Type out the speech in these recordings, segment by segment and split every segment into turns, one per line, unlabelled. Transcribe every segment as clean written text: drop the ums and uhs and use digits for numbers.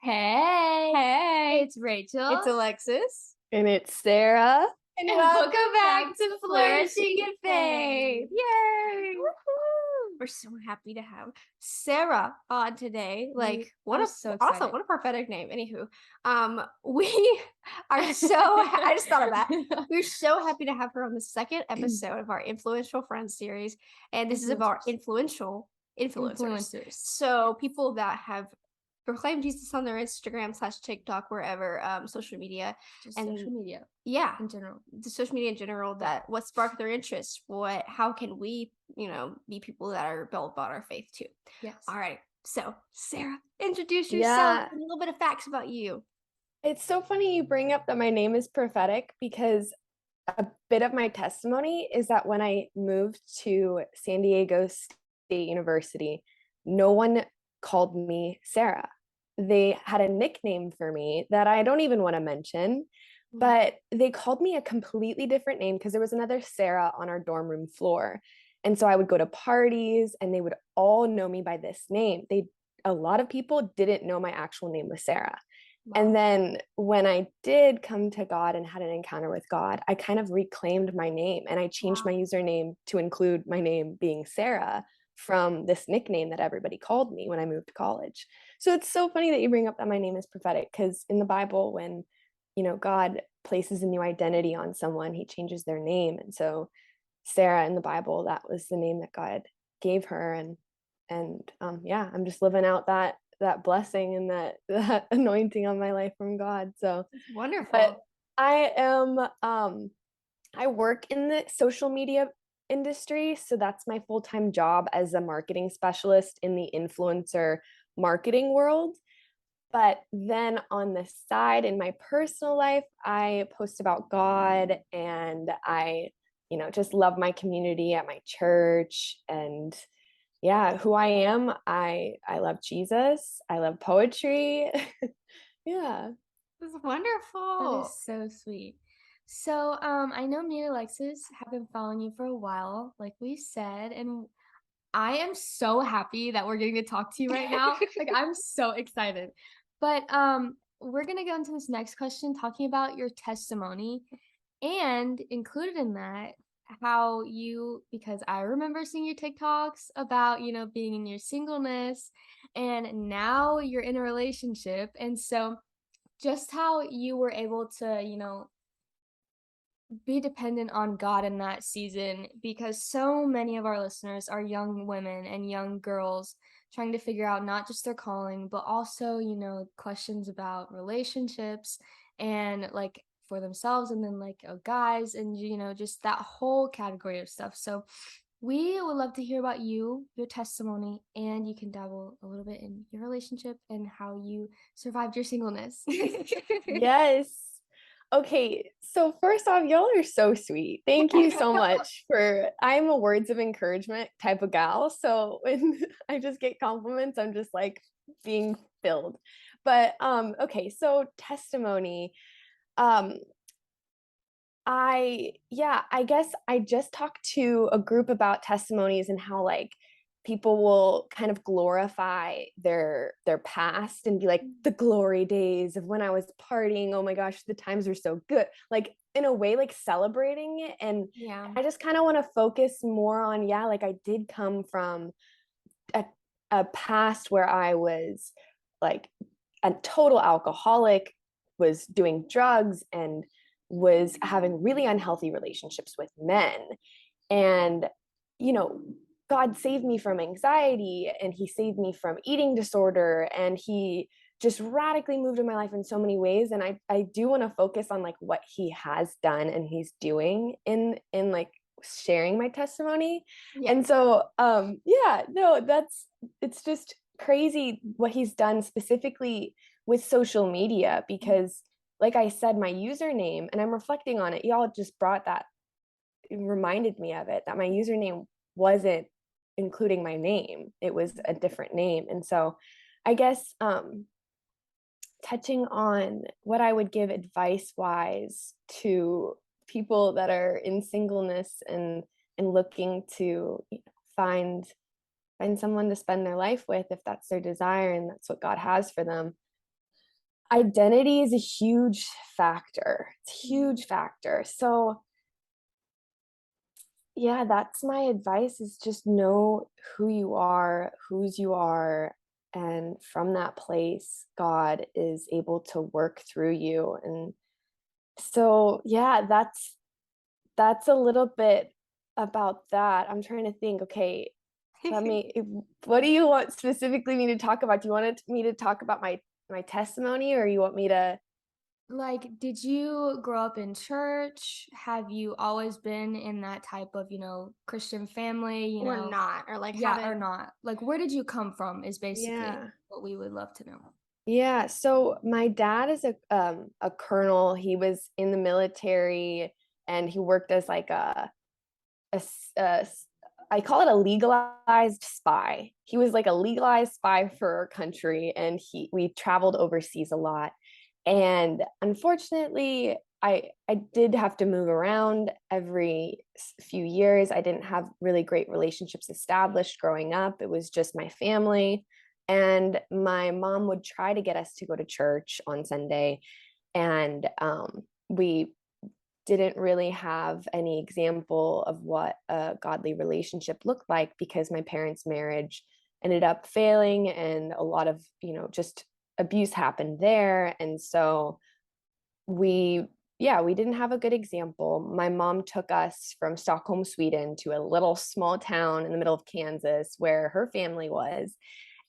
Hey, it's Rachel.
It's Alexis.
And it's Sarah.
And welcome back to Flourishing in Faith.
Yay!
Woohoo!
We're so happy to have Sarah on today.
I'm so
awesome,
excited.
what a prophetic name. Anywho, we are so I just thought of that. We're so happy to have her on the second episode of our Influential Friends series, and this is about influentials.
Influencers.
So people that have proclaimed Jesus on their Instagram / TikTok, wherever, social media.
Just
And
social media
yeah,
in general.
the social media in general, that what sparked their interest, how can we, be people that are built about our faith too.
Yes.
All right, so Sarah, introduce yourself,
Yeah.
and a little bit of facts about you.
It's so funny you bring up that my name is prophetic, because a bit of my testimony is that when I moved to San Diego State University, no one called me Sarah. They had a nickname for me that I don't even want to mention, but they called me a completely different name because there was another Sarah on our dorm room floor. And so I would go to parties and they would all know me by this name. A lot of people didn't know my actual name was Sarah.
Wow.
And then when I did come to God and had an encounter with God, I kind of reclaimed my name, and I changed my username to include my name being Sarah from this nickname that everybody called me when I moved to college. So it's so funny that you bring up that my name is prophetic, because in the Bible, when God places a new identity on someone, he changes their name. And so Sarah in the Bible, that was the name that God gave her. And yeah, I'm just living out that blessing and that anointing on my life from God. So
Wonderful.
But I am I work in the social media industry, so that's my full-time job as a marketing specialist in the influencer marketing world. But then on the side, in my personal life, I post about God, and I just love my community at my church. And yeah, who I am, I love Jesus, I love poetry. Yeah.
This is wonderful.
That is so sweet. So, I know me and Alexis have been following you for a while, like we said, and I am so happy that we're getting to talk to you right now. Like, I'm so excited. But we're gonna go into this next question talking about your testimony, and included in that, how you, because I remember seeing your TikToks about, being in your singleness, and now you're in a relationship. And so just how you were able to, be dependent on God in that season, because so many of our listeners are young women and young girls trying to figure out not just their calling, but also, questions about relationships and like for themselves, and then like guys, and just that whole category of stuff. So we would love to hear about you, your testimony, and you can dabble a little bit in your relationship and how you survived your singleness.
Yes. Okay, so first off, y'all are so sweet. Thank you so much I'm a words of encouragement type of gal. So when I just get compliments, I'm just like being filled. But okay, so testimony. I guess I just talked to a group about testimonies and how like people will kind of glorify their past and be like, the glory days of when I was partying, oh my gosh, the times were so good, like in a way, like celebrating it. And
Yeah.
I just kind of want to focus more on, like I did come from a past where I was like a total alcoholic, was doing drugs, and was having really unhealthy relationships with men. And, God saved me from anxiety, and he saved me from eating disorder, and he just radically moved in my life in so many ways. And I do want to focus on like what he has done and he's doing in like sharing my testimony.
Yeah.
And so no, it's just crazy what he's done specifically with social media, because like I said, my username, and I'm reflecting on it, y'all just brought that, it reminded me of it, that my username wasn't including my name, it was a different name. And so I guess touching on what I would give advice wise to people that are in singleness and looking to find someone to spend their life with, if that's their desire and that's what God has for them. identity is a huge factor. It's a huge factor. So yeah, that's my advice, is just know who you are, whose you are. And from that place, God is able to work through you. And so, yeah, that's a little bit about that. I'm trying to think, okay, what do you want specifically me to talk about? Do you want me to talk about my testimony, or you want me to?
Like, did you grow up in church? Have you always been in that type of, Christian family,
Or not, or like
Yeah, or
having,
not? Like, where did you come from is basically
Yeah.
what we would love to know.
Yeah, so my dad is a colonel. He was in the military, and he worked as like I call it a legalized spy. He was like a legalized spy for our country, and we traveled overseas a lot. And unfortunately, I did have to move around every few years. I didn't have really great relationships established growing up. It was just my family. And my mom would try to get us to go to church on Sunday. And we didn't really have any example of what a godly relationship looked like, because my parents' marriage ended up failing, and a lot of, just abuse happened there. And so we we didn't have a good example. My mom took us from Stockholm, Sweden, to a little small town in the middle of Kansas where her family was.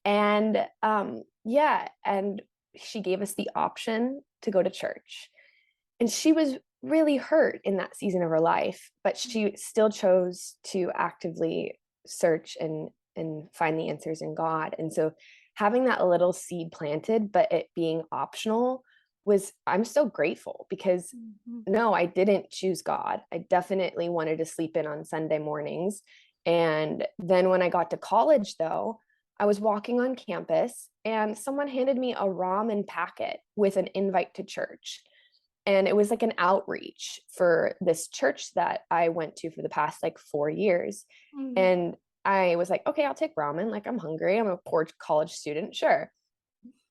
And and she gave us the option to go to church. And she was really hurt in that season of her life, but she still chose to actively search and find the answers in God. And so having that little seed planted, but it being optional, I'm so grateful, because no, I didn't choose God. I definitely wanted to sleep in on Sunday mornings. And then when I got to college, though, I was walking on campus and someone handed me a ramen packet with an invite to church. And it was like an outreach for this church that I went to for the past like 4 years. And I was like, okay, I'll take ramen. Like, I'm hungry. I'm a poor college student. Sure.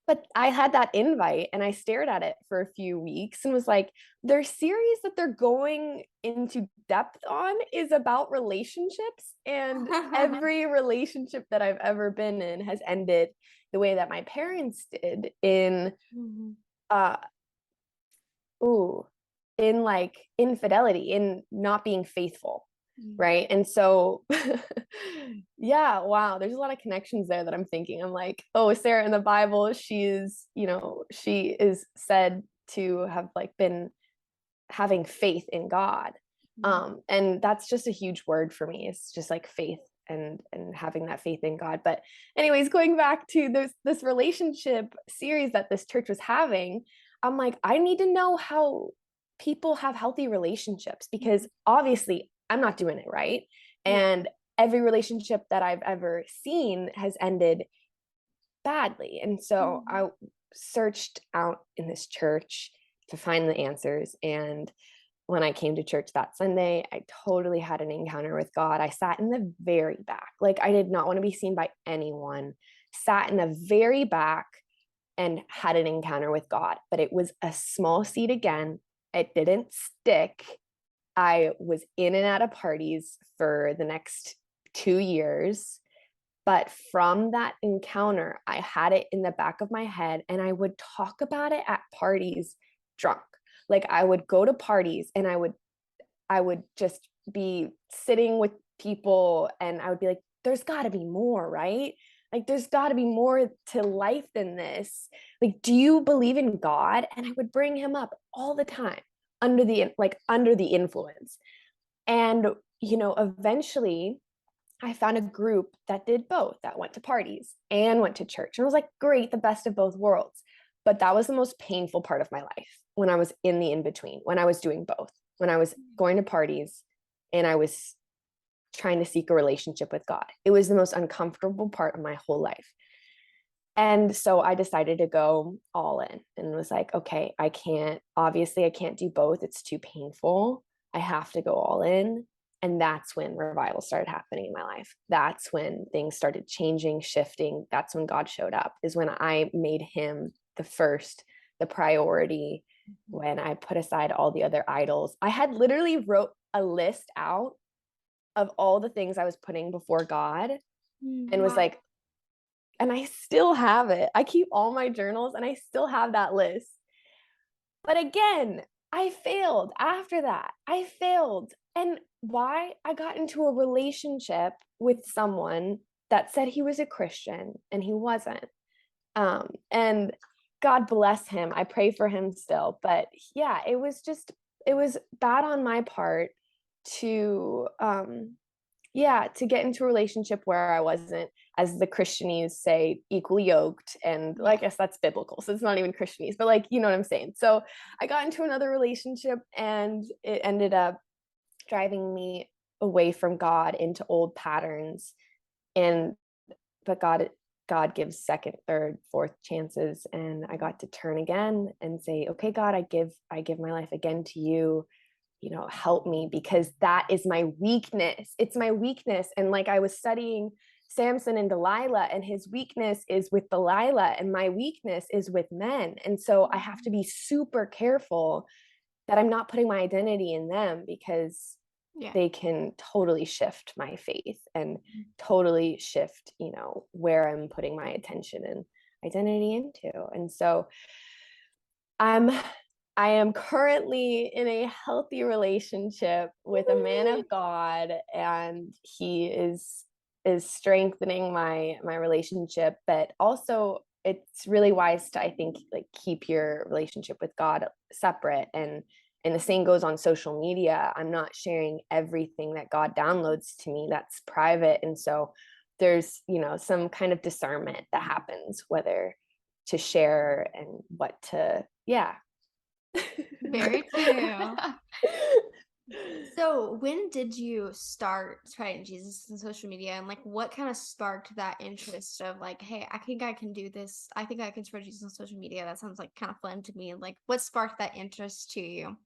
But I had that invite and I stared at it for a few weeks and was like, their series that they're going into depth on is about relationships. And every relationship that I've ever been in has ended the way that my parents did, in uh in like infidelity, in not being faithful. Right. And so yeah, wow, there's a lot of connections there that I'm thinking. I'm like, oh, Sarah in the Bible, she is said to have like been having faith in God. And that's just a huge word for me. It's just like faith, and having that faith in God. But anyways, going back to this relationship series that this church was having, I'm like, I need to know how people have healthy relationships, because obviously I'm not doing it right. And every relationship that I've ever seen has ended badly. And so I searched out in this church to find the answers. And when I came to church that Sunday, I totally had an encounter with God. I sat in the very back. Like, I did not want to be seen by anyone. Sat in the very back and had an encounter with God. But it was a small seed again. It didn't stick. I was in and out of parties for the next 2 years. But from that encounter, I had it in the back of my head, and I would talk about it at parties drunk. Like, I would go to parties and I would just be sitting with people, and I would be like, there's got to be more, right? Like, there's got to be more to life than this. Like, do you believe in God? And I would bring him up all the time under the influence. And eventually I found a group that did both, that went to parties and went to church. And I was like, great, the best of both worlds. But that was the most painful part of my life, when I was in the in between, when I was doing both, when I was going to parties and I was trying to seek a relationship with God. It was the most uncomfortable part of my whole life. And so I decided to go all in, and was like, okay, I can't do both. It's too painful. I have to go all in. And that's when revival started happening in my life. That's when things started changing, shifting. That's when God showed up, is when I made him the first the priority, when I put aside all the other idols. I had literally wrote a list out of all the things I was putting before God, and was like, and I still have it. I keep all my journals and I still have that list. But again, I failed after that. I failed. And why? I got into a relationship with someone that said he was a Christian and he wasn't. And God bless him. I pray for him still. But yeah, it was bad on my part to to get into a relationship where I wasn't, as the Christianese say, equally yoked. And I guess that's biblical, so it's not even Christianese, but like, you know what I'm saying. So I got into another relationship and it ended up driving me away from God into old patterns. And but God gives second, third, fourth chances, and I got to turn again and say, okay, God, I give my life again to you. Help me, because that is my weakness. It's my weakness. And like, I was studying Samson and Delilah, and his weakness is with Delilah and my weakness is with men. And so I have to be super careful that I'm not putting my identity in them, because they can totally shift my faith and totally shift, where I'm putting my attention and identity into. And so I am currently in a healthy relationship with a man of God, and he is strengthening my relationship. But also, it's really wise to, I think, like, keep your relationship with God separate. And the same goes on social media. I'm not sharing everything that God downloads to me. That's private. And so there's, some kind of discernment that happens, whether to share and what to,
Very true. So when did you start trying Jesus on social media, and like what kind of sparked that interest of like, hey, I think I can do this. I think I can spread Jesus on social media. That sounds like kind of fun to me. Like, what sparked that interest to you?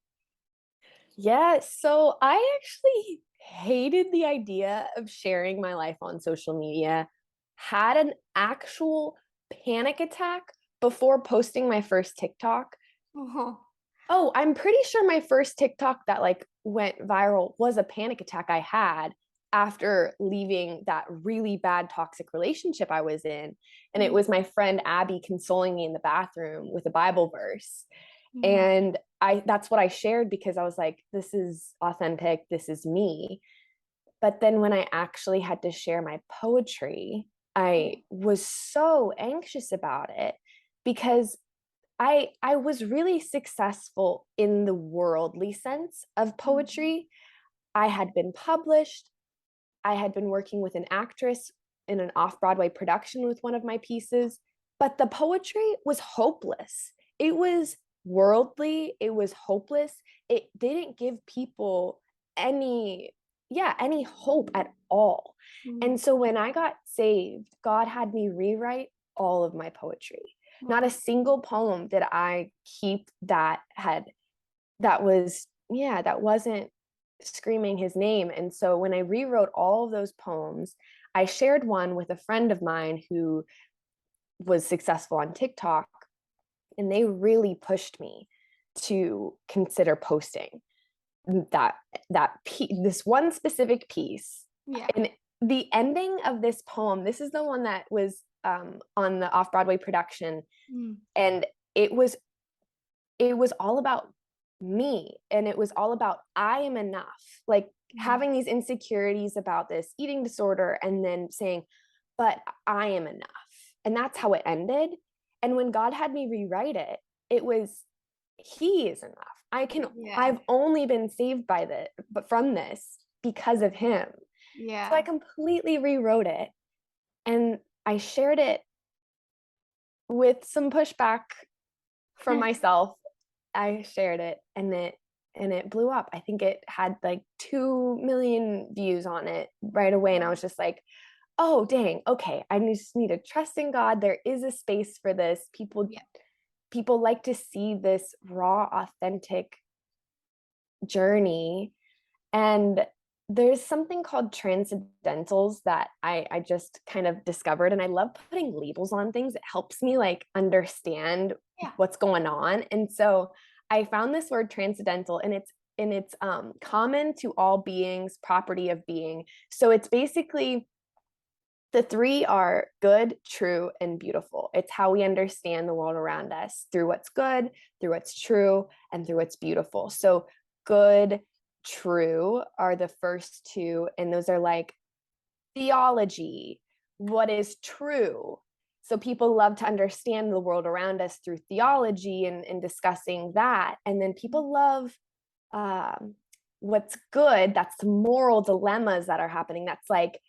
Yeah, so I actually hated the idea of sharing my life on social media. Had an actual panic attack before posting my first TikTok. Oh, I'm pretty sure my first TikTok that like went viral was a panic attack I had after leaving that really bad toxic relationship I was in. And it was my friend Abby consoling me in the bathroom with a Bible verse. And that's what I shared, because I was like, this is authentic, this is me. But then when I actually had to share my poetry, I was so anxious about it, because I was really successful in the worldly sense of poetry. I had been published. I had been working with an actress in an off-Broadway production with one of my pieces, but the poetry was hopeless. It was worldly, it was hopeless. It didn't give people any hope at all. And so when I got saved, God had me rewrite all of my poetry. Not a single poem did I keep that wasn't screaming his name. And so when I rewrote all of those poems, I shared one with a friend of mine who was successful on TikTok, and they really pushed me to consider posting this one specific piece. And the ending of this poem, this is the one that was on the off-Broadway production, and it was all about me, and it was all about I am enough, like having these insecurities about this eating disorder, and then saying, but I am enough. And that's how it ended. And when God had me rewrite it, it was, he is enough. I've only been saved but from this because of him. So I completely rewrote it, and I shared it with some pushback from myself. I shared it, and it blew up. I think it had like 2 million views on it right away. And I was just like, oh, dang. Okay. I just need to trust in God. There is a space for this. People like to see this raw, authentic journey. And there's something called transcendentals that I just kind of discovered, and I love putting labels on things. It helps me like understand
Yeah.
what's going on. And so I found this word transcendental, and it's common to all beings, property of being. So it's basically the three are good, true, and beautiful. It's how we understand the world around us through what's good, through what's true, and through what's beautiful. So good, true are the first two, and those are like theology, what is true. So people love to understand the world around us through theology and discussing that. And then people love what's good. That's the moral dilemmas that are happening. That's like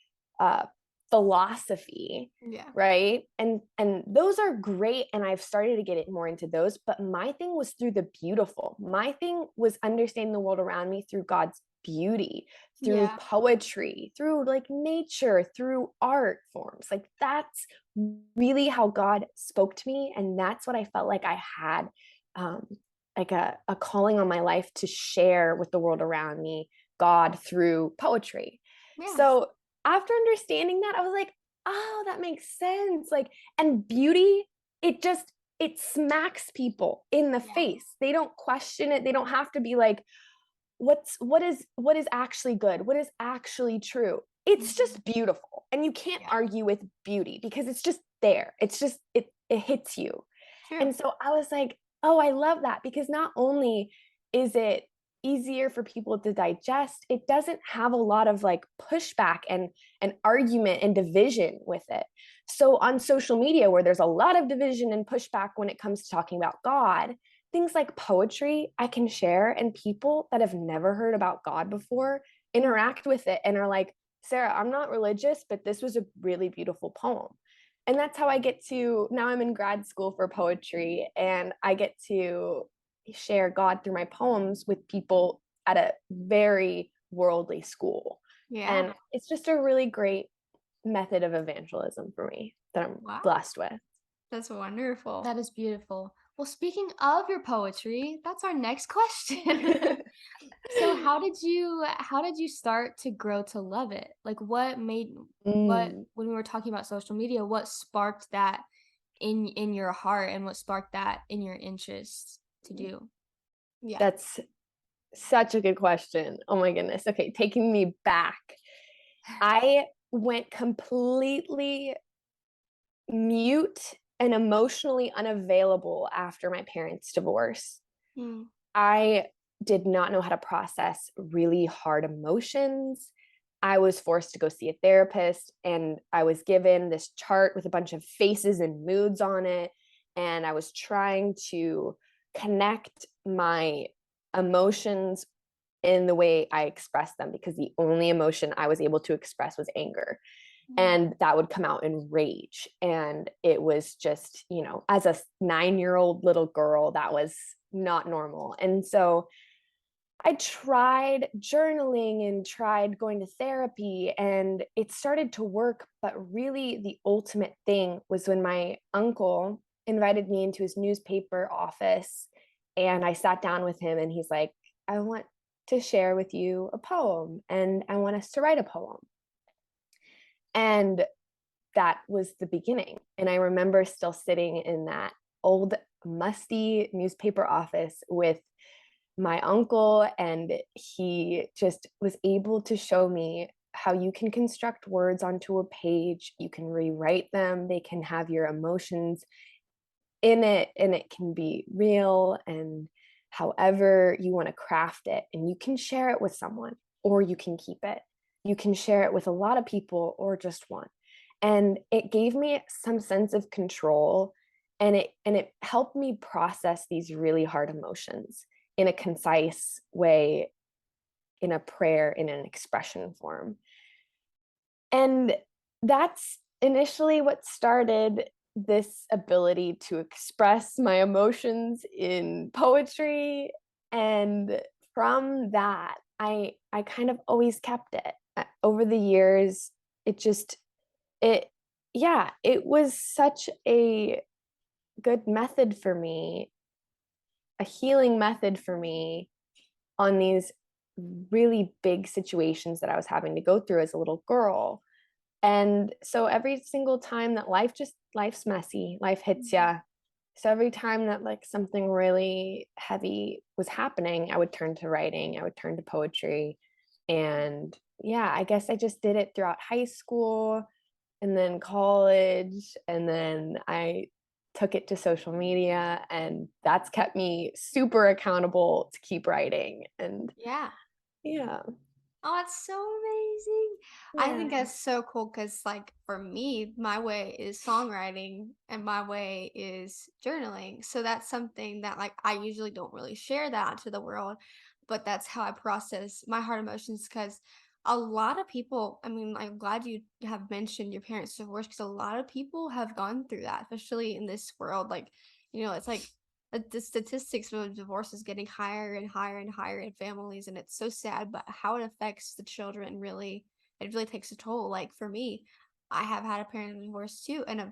philosophy,
Yeah.
right? And those are great, and I've started to get it more into those. But my thing was through the beautiful. My thing was understanding the world around me through God's beauty, through poetry, through like nature, through art forms. Like that's really how God spoke to me, and that's what I felt like I had like a calling on my life to share with the world around me, God through poetry.
Yeah.
So after understanding that, I was like, oh, that makes sense. Like, and beauty, it smacks people in the face. They don't question it. They don't have to be like, what is actually good? What is actually true? It's just beautiful. And you can't argue with beauty because it's just there. It's just it hits you.
Sure.
And so I was like, oh, I love that, because not only is it easier for people to digest, it doesn't have a lot of like pushback and argument and division with it. So on social media, where there's a lot of division and pushback when it comes to talking about God, things like poetry I can share, and people that have never heard about God before interact with it and are like, Sarah, I'm not religious, but this was a really beautiful poem. And that's how I get to, now I'm in grad school for poetry, and I get to share God through my poems with people at a very worldly school.
Yeah.
And it's just a really great method of evangelism for me that I'm blessed with.
That's wonderful.
That is beautiful. Well, speaking of your poetry, that's our next question. So how did you start to grow to love it? Like what made what when we were talking about social media, what sparked that in your heart, and what sparked that in your interest to do?
Yeah.
That's such a good question. Oh my goodness. Okay, taking me back. I went completely mute and emotionally unavailable after my parents' divorce. I did not know how to process really hard emotions. I was forced to go see a therapist, and I was given this chart with a bunch of faces and moods on it. And I was trying to connect my emotions in the way I expressed them, because the only emotion I was able to express was anger. And that would come out in rage. And it was just, as a 9-year-old little girl, that was not normal. And so I tried journaling and tried going to therapy, and it started to work. But really, the ultimate thing was when my uncle invited me into his newspaper office, and I sat down with him, and he's like, I want to share with you a poem, and I want us to write a poem. And that was the beginning. And I remember still sitting in that old, musty newspaper office with my uncle, and he just was able to show me how you can construct words onto a page. You can rewrite them, they can have your emotions in it, and it can be real and however you want to craft it. And you can share it with someone, or you can keep it. You can share it with a lot of people, or just one. And it gave me some sense of control, and it helped me process these really hard emotions in a concise way, in a prayer, in an expression form. And that's initially what started this ability to express my emotions in poetry. And from that, I kind of always kept it. Over the years, it was such a good method for me, a healing method for me on these really big situations that I was having to go through as a little girl. And so every single time that life's messy, life hits ya. So every time that like something really heavy was happening, I would turn to writing, I would turn to poetry. And yeah, I guess I just did it throughout high school and then college. And then I took it to social media, and that's kept me super accountable to keep writing. And
Yeah.
yeah.
Oh, it's so amazing. I think
Yeah.
that's so cool because, like, for me, my way is songwriting and my way is journaling. So that's something that, like, I usually don't really share that out to the world, but that's how I process my hard emotions. Because a lot of people, I mean, I'm glad you have mentioned your parents' divorce because a lot of people have gone through that, especially in this world. Like, it's like the statistics of divorce is getting higher and higher and higher in families, and it's so sad, but how it affects the children it really takes a toll. Like for me, I have had a parent divorce too, and of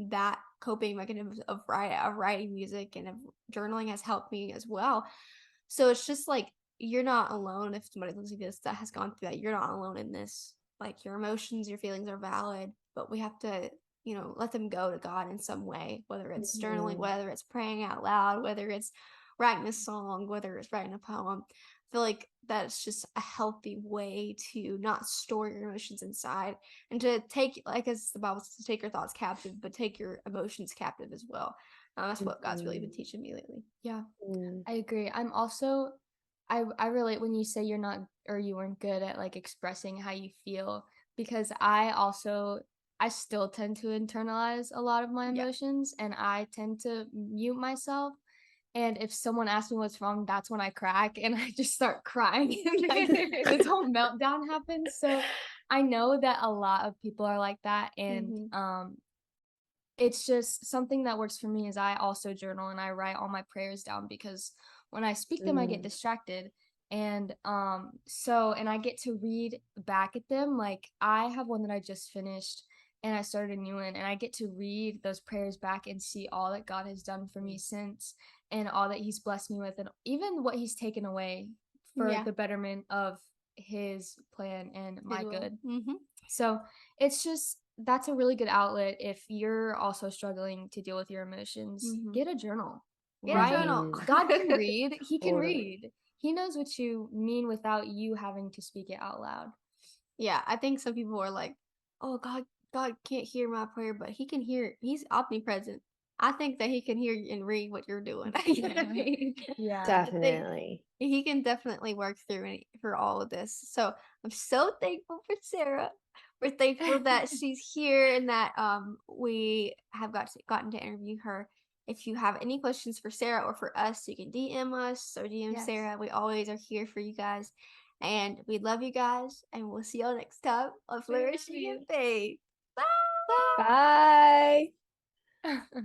that coping mechanism of writing music and of journaling has helped me as well. So it's just like you're not alone. If somebody listening to this that has gone through that, you're not alone in this. Like your emotions, your feelings are valid, but we have to let them go to God in some way, whether it's journaling,
Mhm.
whether it's praying out loud, whether it's writing a song, whether it's writing a poem. I feel like that's just a healthy way to not store your emotions inside and to take, like as the Bible says, to take your thoughts captive, but take your emotions captive as well. That's what God's really been
Mhm.
teaching me lately. Yeah.
Mm.
I agree. I'm also I relate when you say you're not or you weren't good at like expressing how you feel because I still tend to internalize a lot of my
Yeah.
emotions and I tend to mute myself. And if someone asks me what's wrong, that's when I crack and I just start crying and like this whole meltdown happens. So I know that a lot of people are like that and
Hmm.
it's just something that works for me is I also journal and I write all my prayers down because when I speak them I get
Mm.
distracted and and I get to read back at them like I have one that I just finished and I started a new one and I get to read those prayers back and see all that God has done for me since and all that he's blessed me with and even what he's taken away for
Yeah.
the betterment of his plan and
His
my
will.
good.
Hmm.
So it's just that's a really good outlet if you're also struggling to deal with your emotions.
Hmm.
Get a journal.
Get a
Write.
journal.
Mhm.
God can read. He can
Totally.
read. He knows what you mean without you having to speak it out loud.
Yeah, I think some people are like, "Oh, God can't hear my prayer, but he can hear. He's omnipresent." I think that he can hear and read what you're doing. You know what I mean?
Yeah.
I think
Definitely.
he can definitely work through all of this. So I'm so thankful for Sarah. We're thankful that she's here and that we have gotten to interview her. If you have any questions for Sarah or for us, you can DM us or DM
Yes.
Sarah. We always are here for you guys. And we love you guys, and we'll see y'all next time on Flourishing in Faith. Bye.
Bye.